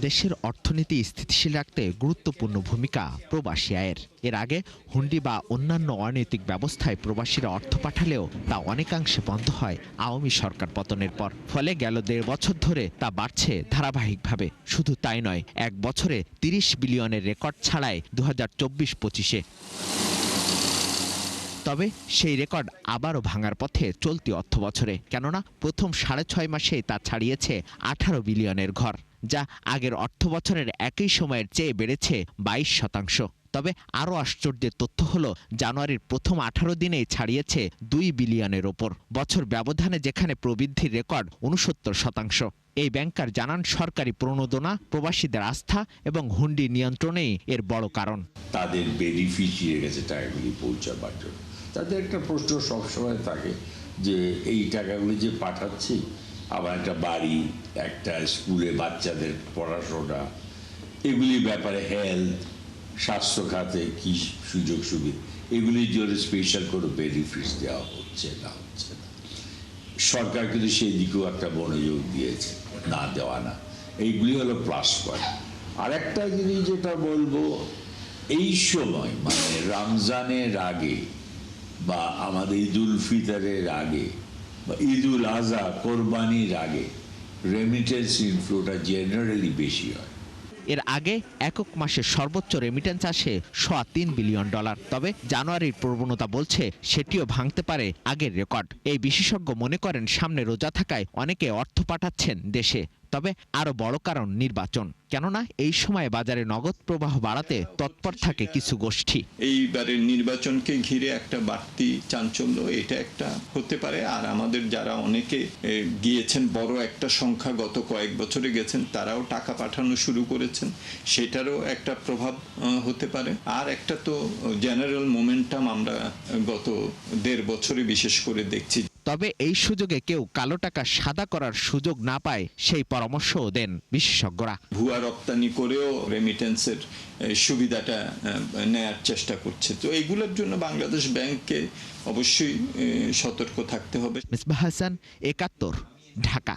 দেশের অর্থনীতি স্থিতিশীল রাখতে গুরুত্বপূর্ণ ভূমিকা প্রবাসী আয়ের। এর আগে হুন্ডি বা অন্যান্য অনৈতিক ব্যবস্থায় প্রবাসীরা অর্থ পাঠালেও তা অনেকাংশে বন্ধ হয় আওয়ামী সরকার পতনের পর। ফলে গেল ১.৫ বছর ধরে তা বাড়ছে ধারাবাহিকভাবে। শুধু তাই নয়, এক বছরে ৩০ বিলিয়নের রেকর্ড ছাড়ায় ২০২৪-২৫-এ। তবে সেই রেকর্ড আবারও ভাঙার পথে চলতি অর্থবছরে, কেননা প্রথম ৬.৫ মাসেই তা ছাড়িয়েছে ১৮ বিলিয়নের ঘর, যা আগের অর্থবছরের একই সময়ের চেয়ে বেড়েছে ২২%। তবে আরও আশ্চর্যের তথ্য হলো, জানুয়ারির প্রথম ১৮ দিনেই ছাড়িয়েছে ২ বিলিয়নের ওপর। বছর ব্যবধানে যেখানে প্রবৃদ্ধির রেকর্ড ৬৯%। এই ব্যাংকার জানান, সরকারি প্রণোদনা, প্রবাসীদের আস্থা এবং হুন্ডি নিয়ন্ত্রণেই এর বড় কারণ। তাদের বেনিফিশিয়ারি কাছে টাকাগুলি পৌঁছাবার জন্য তাদের একটা প্রশ্ন সবসময় থাকে যে এই টাকাগুলি যে পাঠাচ্ছি, আবার একটা বাড়ি, একটা স্কুলে বাচ্চাদের পড়াশোনা, এগুলির ব্যাপারে হেলথ, স্বাস্থ্য খাতে কী সুযোগ সুবিধা, এগুলির জন্য স্পেশাল কোনো বেনিফিট দেওয়া হচ্ছে না। সরকার কিন্তু সেই দিকেও একটা মনোযোগ দিয়েছে, না দেওয়া না, এইগুলি হলো প্লাস পয়েন্ট। আর একটা জিনিস যেটা বলবো, এই সময় মানে রমজানের আগে বা আমাদের ঈদুল ফিতরের আগে বা ঈদুল আজহা, কোরবানির আগে রেমিটেন্স ইনফ্লোটা জেনারেলি বেশি হয়। এর আগে একক মাসে সর্বোচ্চ রেমিটেন্স আসে $৩ বিলিয়ন। তবে জানুয়ারির প্রবণতা বলছে সেটিও ভাঙতে পারে আগের রেকর্ড। এই বিশেষজ্ঞ মনে করেন, সামনে রোজা থাকায় অনেকে অর্থ পাঠাচ্ছেন দেশে। তবে আরও বড় কারণ নির্বাচন, কেননা এই সময় বাজারে নগদ প্রবাহ বাড়াতে তৎপর থাকে কিছু গোষ্ঠী। এইবারের নির্বাচনকে ঘিরে একটা বাড়তি চাঞ্চল্য, এটা একটা হতে পারে। আর আমাদের যারা অনেকে গিয়েছেন, বড় একটা সংখ্যা গত কয়েক বছরে গেছেন, তারাও টাকা পাঠানো শুরু করেছেন, সেটারও একটা প্রভাব হতে পারে। আর একটা তো জেনারেল মোমেন্টাম আমরা গত ১.৫ বছরে বিশেষ করে দেখছি। তবে এই সুযোগে কেউ কালো টাকা সাদা করার সুযোগ না পায়, সেই পরামর্শও দেন বিশেষজ্ঞরা। ভুয়া রপ্তানি করেও রেমিটেন্সের সুবিধাটা নেয়ার চেষ্টা করছে। তো এইগুলোর জন্য বাংলাদেশ ব্যাংককে অবশ্যই সতর্ক থাকতে হবে। মিসবাহ হাসান, একাত্তর, ঢাকা।